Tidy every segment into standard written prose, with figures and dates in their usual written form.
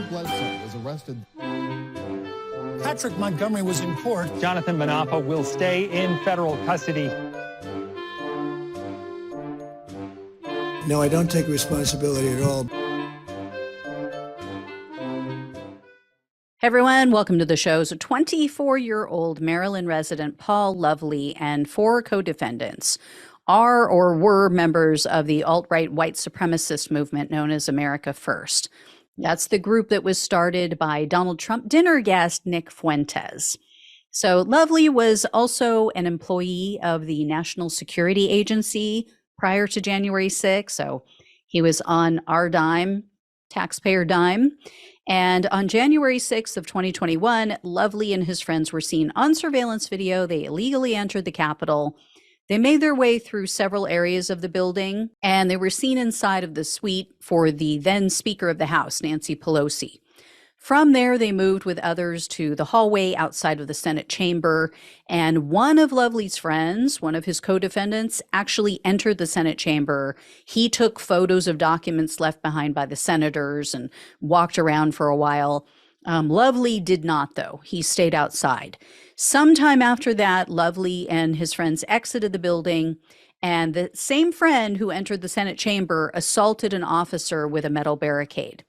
Bledsoe was arrested. Patrick Montgomery was in court. Jonathan Manapa will stay in federal custody. No, I don't take responsibility at all. Hey everyone, welcome to the show. So 24-year-old Maryland resident Paul Lovely and 4 co-defendants are or were members of the alt-right white supremacist movement known as America First. That's the group that was started by Donald Trump dinner guest Nick Fuentes. So Lovely was also an employee of the National Security Agency prior to January 6th. So he was on our dime, taxpayer dime. And on January 6th of 2021, Lovely and his friends were seen on surveillance video. They illegally entered the Capitol. They made their way through several areas of the building, and they were seen inside of the suite for the then Speaker of the House, Nancy Pelosi. From there, they moved with others to the hallway outside of the Senate chamber, and one of Lovely's friends, one of his co-defendants, actually entered the Senate chamber. He took photos of documents left behind by the senators and walked around for a while. Lovely did not, though. He stayed outside. Sometime after that, Lovely and his friends exited the building, and the same friend who entered the Senate chamber assaulted an officer with a metal barricade.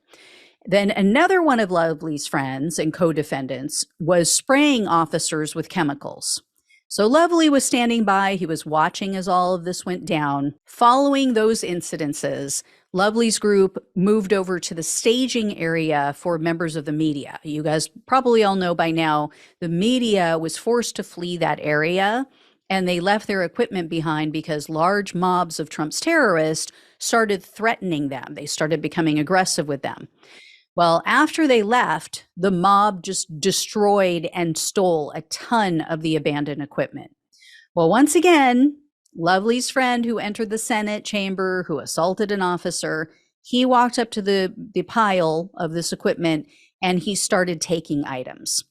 Then another one of Lovely's friends and co-defendants was spraying officers with chemicals. So Lovely was standing by. He was watching as all of this went down. Following those incidences, Lovely's group moved over to the staging area for members of the media. You guys probably all know by now, the media was forced to flee that area, and they left their equipment behind because large mobs of Trump's terrorists started threatening them. They started becoming aggressive with them. Well, after they left, the mob just destroyed and stole a ton of the abandoned equipment. Well, once again, Lovely's friend who entered the Senate chamber, who assaulted an officer, he walked up to the pile of this equipment and he started taking items.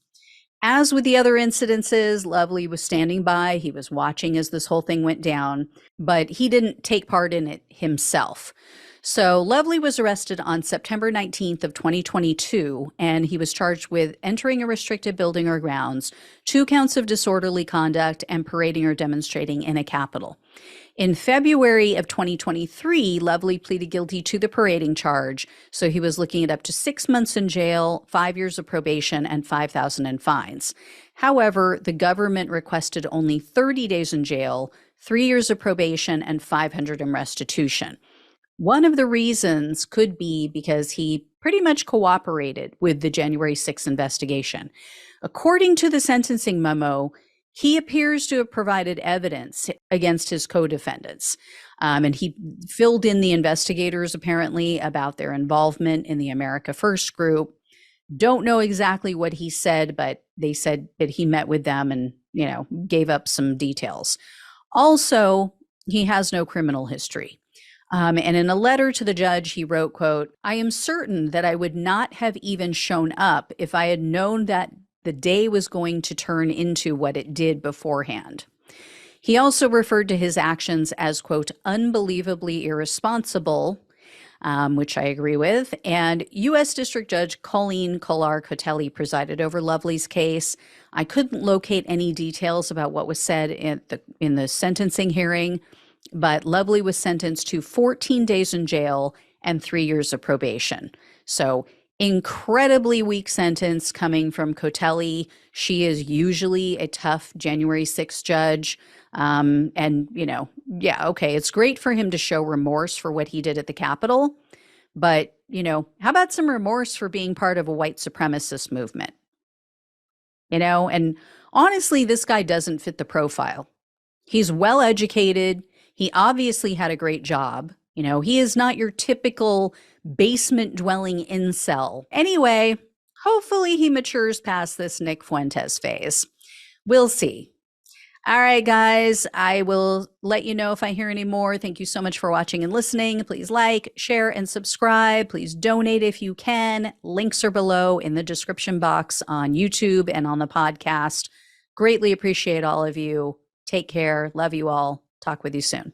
As with the other incidences, Lovely was standing by. He was watching as this whole thing went down, but he didn't take part in it himself. So Lovely was arrested on September 19th of 2022, and he was charged with entering a restricted building or grounds, 2 counts of disorderly conduct, and parading or demonstrating in a Capitol. In February of 2023, Lovely pleaded guilty to the parading charge, so he was looking at up to 6 months in jail, 5 years of probation, and $5,000 in fines. However, the government requested only 30 days in jail, 3 years of probation, and $500 in restitution. One of the reasons could be because he pretty much cooperated with the January 6th investigation. According to the sentencing memo, he appears to have provided evidence against his co-defendants. And he filled in the investigators apparently about their involvement in the America First group. Don't know exactly what he said, but they said that he met with them and, gave up some details. Also, he has no criminal history. And in a letter to the judge, he wrote, quote, "I am certain that I would not have even shown up if I had known that the day was going to turn into what it did beforehand." He also referred to his actions as, quote, "unbelievably irresponsible," which I agree with. And U.S. District Judge Colleen Kolar-Cotelli presided over Lovely's case. I couldn't locate any details about what was said in the sentencing hearing, but Lovely was sentenced to 14 days in jail and 3 years of probation. So incredibly weak sentence coming from Cotelli. She is usually a tough January 6th judge. It's great for him to show remorse for what he did at the Capitol. But, how about some remorse for being part of a white supremacist movement? And honestly, this guy doesn't fit the profile. He's well educated. He obviously had a great job. He is not your typical basement dwelling incel. Anyway, hopefully he matures past this Nick Fuentes phase. We'll see. All right, guys, I will let you know if I hear any more. Thank you so much for watching and listening. Please like, share, and subscribe. Please donate if you can. Links are below in the description box on YouTube and on the podcast. Greatly appreciate all of you. Take care. Love you all. Talk with you soon.